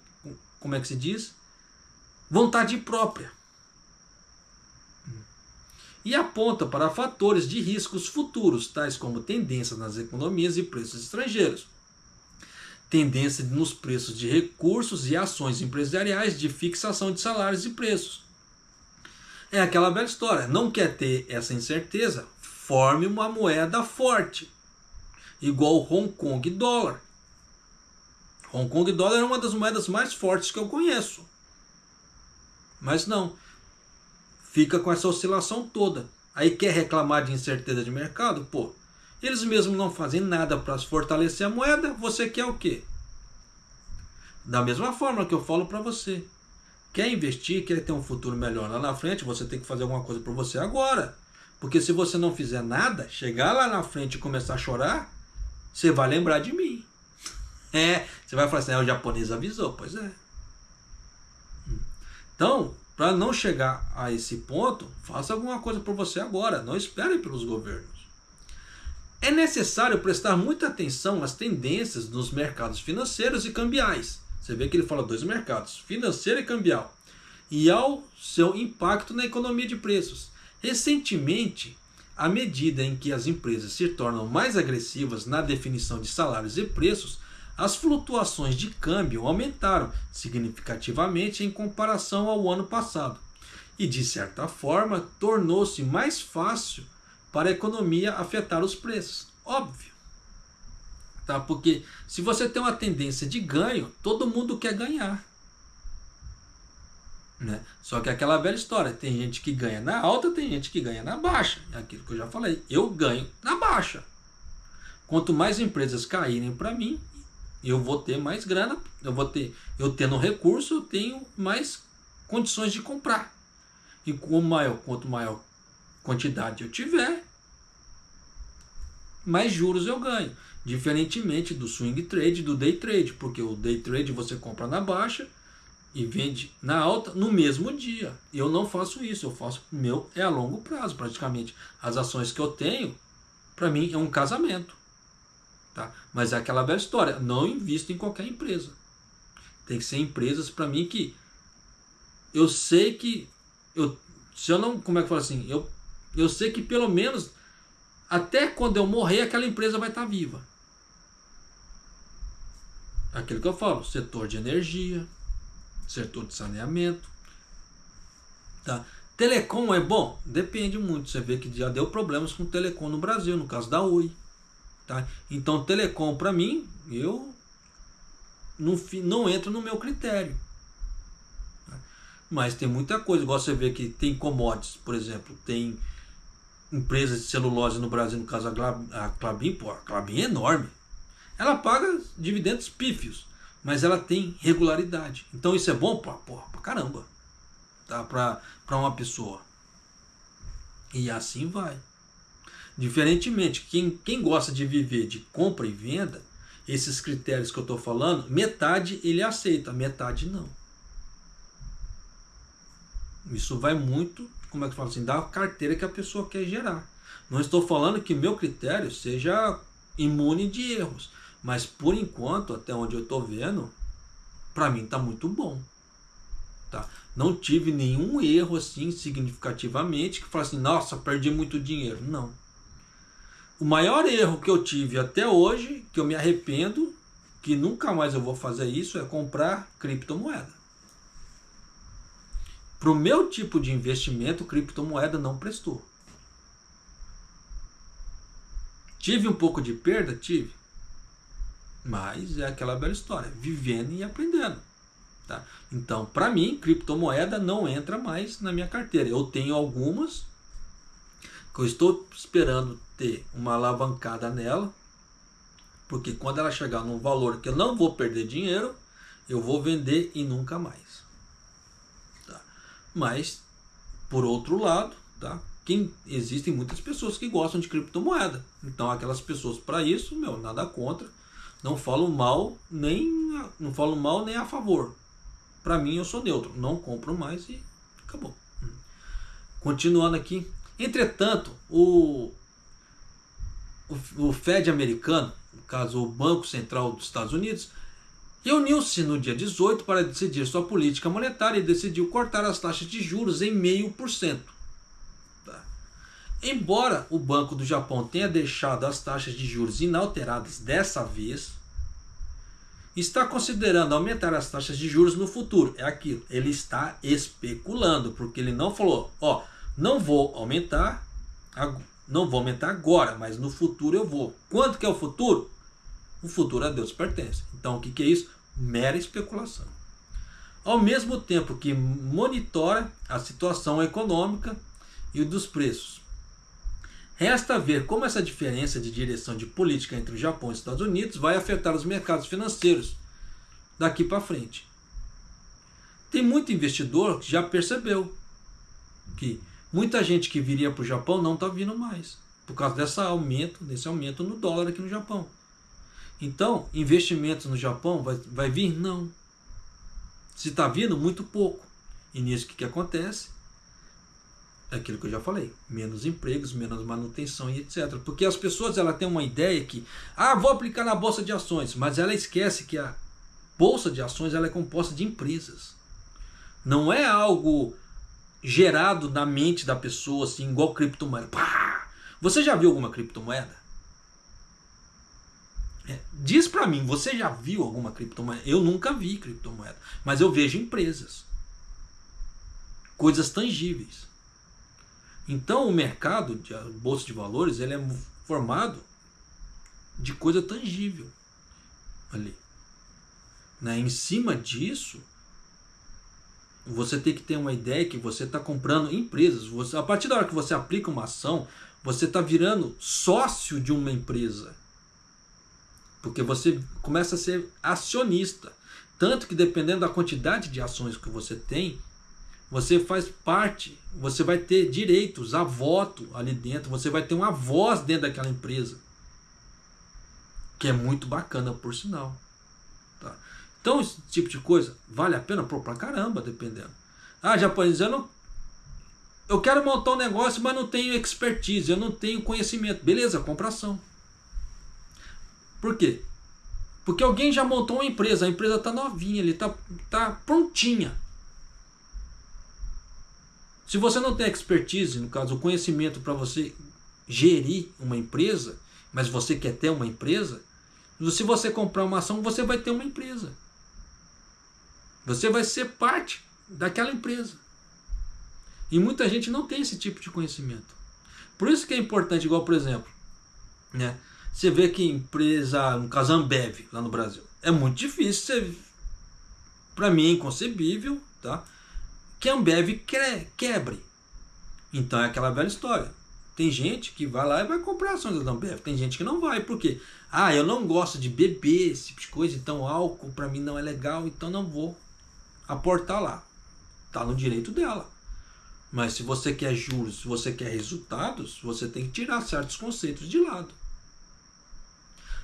como é que se diz? Vontade própria. E aponta para fatores de riscos futuros, tais como tendências nas economias e preços estrangeiros, tendência nos preços de recursos e ações empresariais de fixação de salários e preços. É aquela velha história, não quer ter essa incerteza? Forme uma moeda forte, igual o Hong Kong dólar. Hong Kong dólar é uma das moedas mais fortes que eu conheço. Mas não, fica com essa oscilação toda. Aí quer reclamar de incerteza de mercado? Pô, eles mesmos não fazem nada para fortalecer a moeda, você quer o quê? Da mesma forma que eu falo para você. Quer investir, quer ter um futuro melhor lá na frente, você tem que fazer alguma coisa por você agora. Porque se você não fizer nada, chegar lá na frente e começar a chorar, você vai lembrar de mim. Você vai falar assim, o japonês avisou. Pois é. Então, para não chegar a esse ponto, faça alguma coisa por você agora. Não espere pelos governos. É necessário prestar muita atenção às tendências nos mercados financeiros e cambiais. Você vê que ele fala dois mercados, financeiro e cambial. E ao seu impacto na economia de preços. Recentemente, à medida em que as empresas se tornam mais agressivas na definição de salários e preços, as flutuações de câmbio aumentaram significativamente em comparação ao ano passado. E, de certa forma, tornou-se mais fácil para a economia afetar os preços. Óbvio. Tá? Porque se você tem uma tendência de ganho, todo mundo quer ganhar. Né? Só que é aquela velha história, tem gente que ganha na alta, tem gente que ganha na baixa. É aquilo que eu já falei, eu ganho na baixa. Quanto mais empresas caírem para mim, eu vou ter mais grana, eu tendo recurso, eu tenho mais condições de comprar. E quanto maior quantidade eu tiver, mais juros eu ganho. Diferentemente do swing trade, do day trade, porque o day trade você compra na baixa e vende na alta no mesmo dia. Eu não faço isso, eu faço o meu é a longo prazo praticamente. As ações que eu tenho, para mim é um casamento. Tá? Mas é aquela velha história, não invisto em qualquer empresa. Tem que ser empresas para mim que eu sei que se eu não, como é que eu falo assim, eu sei que pelo menos até quando eu morrer aquela empresa vai estar viva. Aquilo que eu falo, setor de energia, setor de saneamento, tá? Telecom é bom? Depende muito. Você vê que já deu problemas com telecom no Brasil, no caso da Oi. Tá? Então, telecom para mim, eu não entra no meu critério. Tá? Mas tem muita coisa, igual você vê que tem commodities, por exemplo, tem empresas de celulose no Brasil, no caso a Klabin, a Klabin é enorme. Ela paga dividendos pífios, mas ela tem regularidade. Então isso é bom pra caramba, tá? Pra uma pessoa. E assim vai. Diferentemente, quem gosta de viver de compra e venda, esses critérios que eu estou falando, metade ele aceita, metade não. Isso vai muito, como é que fala assim, da carteira que a pessoa quer gerar. Não estou falando que meu critério seja imune de erros, mas por enquanto, até onde eu estou vendo, para mim está muito bom. Tá? Não tive nenhum erro assim significativamente que fala assim, nossa, perdi muito dinheiro. Não. O maior erro que eu tive até hoje, que eu me arrependo, que nunca mais eu vou fazer isso, é comprar criptomoeda. Para o meu tipo de investimento, criptomoeda não prestou. Tive um pouco de perda? Tive. Mas é aquela bela história, vivendo e aprendendo. Tá? Então, para mim, criptomoeda não entra mais na minha carteira. Eu tenho algumas que eu estou esperando ter uma alavancada nela, porque quando ela chegar num valor que eu não vou perder dinheiro, eu vou vender e nunca mais. Tá? Mas, por outro lado, tá? existem muitas pessoas que gostam de criptomoeda. Então aquelas pessoas, para isso, nada contra. Não falo mal nem a favor. Para mim, eu sou neutro. Não compro mais e acabou. Continuando aqui. Entretanto, o Fed americano, no caso o Banco Central dos Estados Unidos, reuniu-se no dia 18 para decidir sua política monetária e decidiu cortar as taxas de juros em 0,5%. Tá? Embora o Banco do Japão tenha deixado as taxas de juros inalteradas dessa vez, está considerando aumentar as taxas de juros no futuro. É aquilo, ele está especulando, porque ele não falou, não vou aumentar agora, mas no futuro eu vou. Quanto que é o futuro? O futuro a Deus pertence. Então o que é isso? Mera especulação. Ao mesmo tempo que monitora a situação econômica e dos preços. Resta ver como essa diferença de direção de política entre o Japão e os Estados Unidos vai afetar os mercados financeiros daqui para frente. Tem muito investidor que já percebeu que muita gente que viria para o Japão não está vindo mais, por causa desse aumento no dólar aqui no Japão. Então, investimentos no Japão vai vir? Não. Se está vindo, muito pouco. E nisso o que acontece? É aquilo que eu já falei. Menos empregos, menos manutenção e etc. Porque as pessoas têm uma ideia que, vou aplicar na Bolsa de Ações, mas ela esquece que a Bolsa de Ações é composta de empresas. Não é algo gerado na mente da pessoa, assim, igual criptomoeda. Você já viu alguma criptomoeda? Diz pra mim, você já viu alguma criptomoeda? Eu nunca vi criptomoeda, mas eu vejo empresas, coisas tangíveis. Então o mercado de bolsa de valores, ele é formado de coisa tangível ali, né? Em cima disso, você tem que ter uma ideia que você está comprando empresas. A partir da hora que você aplica uma ação, você está virando sócio de uma empresa. Porque você começa a ser acionista. Tanto que dependendo da quantidade de ações que você tem, você faz parte, você vai ter direitos a voto ali dentro, você vai ter uma voz dentro daquela empresa. Que é muito bacana, por sinal. Tá? Então esse tipo de coisa vale a pena pra caramba, dependendo. Japonês, eu quero montar um negócio, mas não tenho expertise, eu não tenho conhecimento. Beleza, compra ação. Por quê? Porque alguém já montou uma empresa, a empresa está novinha, ele tá prontinha. Se você não tem expertise, no caso, o conhecimento para você gerir uma empresa, mas você quer ter uma empresa, se você comprar uma ação, você vai ter uma empresa. Você vai ser parte daquela empresa. E muita gente não tem esse tipo de conhecimento. Por isso que é importante, igual por exemplo, né? Você vê que empresa, no caso Ambev, lá no Brasil, é muito difícil, para mim é inconcebível, tá? Que a Ambev quebre. Então é aquela velha história. Tem gente que vai lá e vai comprar ações da Ambev. Tem gente que não vai. Por quê? Eu não gosto de beber esse tipo de coisa, então álcool para mim não é legal, então não vou aportar lá. Tá no direito dela. Mas se você quer juros, se você quer resultados, você tem que tirar certos conceitos de lado.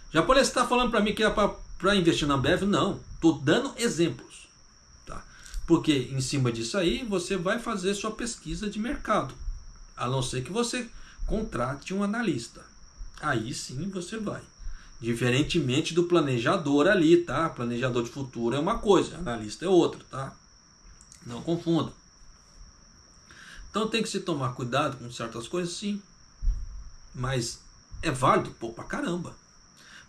Japonês, você está falando para mim que é para investir na Ambev? Não, estou dando exemplos. Tá? Porque em cima disso aí, você vai fazer sua pesquisa de mercado. A não ser que você contrate um analista. Aí sim você vai. Diferentemente do planejador ali, tá? Planejador de futuro é uma coisa, analista é outra, tá? Não confunda. Então tem que se tomar cuidado com certas coisas, sim. Mas é válido, pra caramba.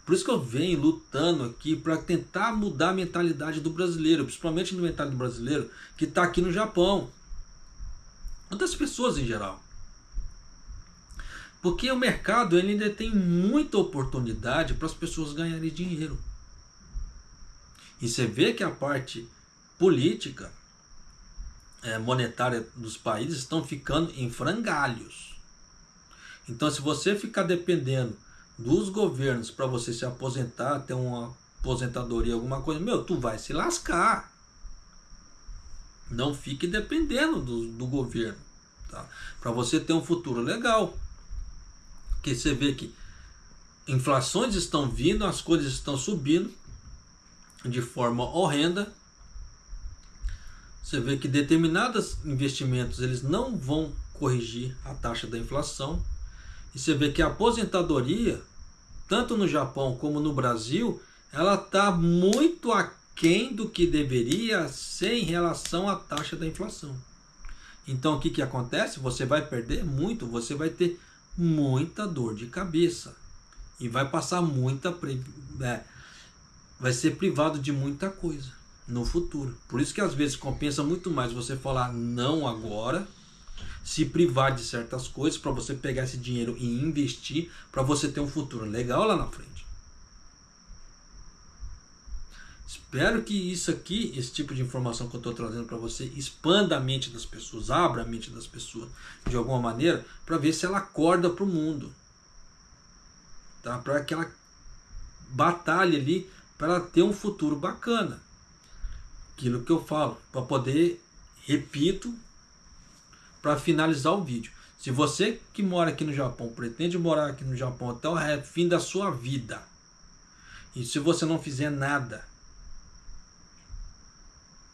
Por isso que eu venho lutando aqui para tentar mudar a mentalidade do brasileiro, principalmente a mentalidade do brasileiro que está aqui no Japão. Das pessoas em geral. Porque o mercado ele ainda tem muita oportunidade para as pessoas ganharem dinheiro. E você vê que a parte política, monetária dos países estão ficando em frangalhos. Então se você ficar dependendo dos governos para você se aposentar, ter uma aposentadoria, alguma coisa, tu vai se lascar. Não fique dependendo do governo. tá? Para você ter um futuro legal. Porque você vê que inflações estão vindo, as coisas estão subindo de forma horrenda. Você vê que determinados investimentos eles não vão corrigir a taxa da inflação. E você vê que a aposentadoria, tanto no Japão como no Brasil, ela está muito aquém do que deveria ser em relação à taxa da inflação. Então o que acontece? Você vai perder muito, você vai ter muita dor de cabeça. E vai passar vai ser privado de muita coisa no futuro. Por isso que às vezes compensa muito mais você falar não agora, se privar de certas coisas para você pegar esse dinheiro e investir para você ter um futuro legal lá na frente. Espero que isso aqui, esse tipo de informação que eu estou trazendo para você, expanda a mente das pessoas, abra a mente das pessoas de alguma maneira, para ver se ela acorda para o mundo. Tá? Para que ela batalhe ali, para ela ter um futuro bacana. Aquilo que eu falo, para poder, repito, para finalizar o vídeo. Se você que mora aqui no Japão, pretende morar aqui no Japão até o fim da sua vida, e se você não fizer nada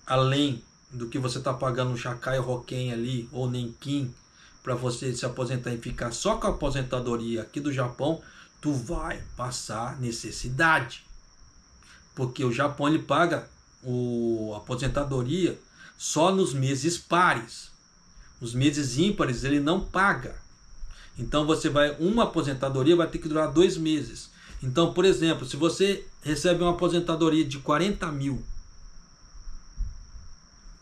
além do que você está pagando no Shakai Hoken ali, ou Nenkin, para você se aposentar e ficar só com a aposentadoria aqui do Japão, tu vai passar necessidade. Porque o Japão ele paga a aposentadoria só nos meses pares. Os meses ímpares ele não paga. Então uma aposentadoria vai ter que durar 2 meses. Então, por exemplo, se você recebe uma aposentadoria de 40 mil,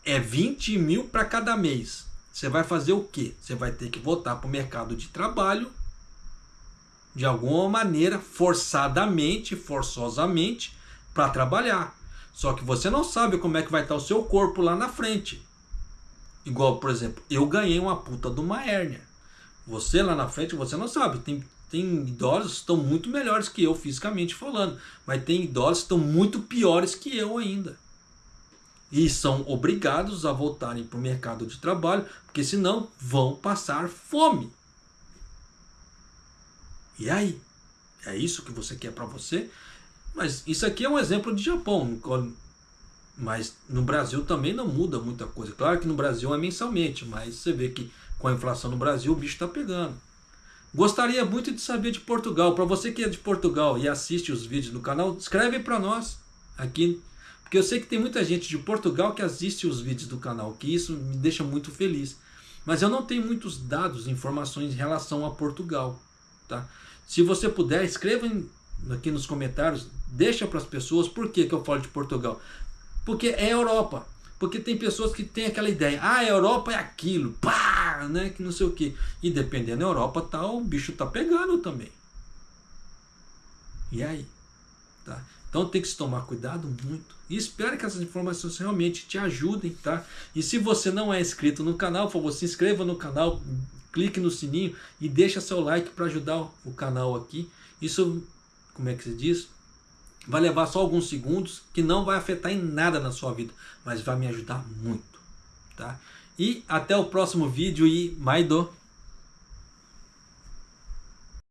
é 20 mil para cada mês. Você vai fazer o quê? Você vai ter que voltar para o mercado de trabalho, de alguma maneira, forçosamente, para trabalhar. Só que você não sabe como é que vai estar o seu corpo lá na frente. Igual, por exemplo, eu ganhei uma puta de uma hérnia. Você lá na frente, você não sabe. Tem idosos que estão muito melhores que eu, fisicamente falando. Mas tem idosos que estão muito piores que eu ainda. E são obrigados a voltarem para o mercado de trabalho, porque senão vão passar fome. E aí? É isso que você quer para você? Mas isso aqui é um exemplo de Japão. Mas no Brasil também não muda muita coisa. Claro que no Brasil é mensalmente, mas você vê que com a inflação no Brasil o bicho está pegando. Gostaria muito de saber de Portugal. Para você que é de Portugal e assiste os vídeos do canal, escreve para nós aqui. Porque eu sei que tem muita gente de Portugal que assiste os vídeos do canal, que isso me deixa muito feliz. Mas eu não tenho muitos dados, informações em relação a Portugal. Tá? Se você puder, escreva aqui nos comentários, deixa para as pessoas por que eu falo de Portugal. Porque é Europa. Porque tem pessoas que têm aquela ideia, a Europa é aquilo, pá, né, que não sei o que. E dependendo da Europa, tá, o bicho tá pegando também. E aí? Tá? Então tem que se tomar cuidado muito. E espero que essas informações realmente te ajudem, tá? E se você não é inscrito no canal, por favor, se inscreva no canal, clique no sininho e deixa seu like para ajudar o canal aqui. Isso, como é que se diz? Vai levar só alguns segundos, que não vai afetar em nada na sua vida, mas vai me ajudar muito, tá? E até o próximo vídeo e Maido!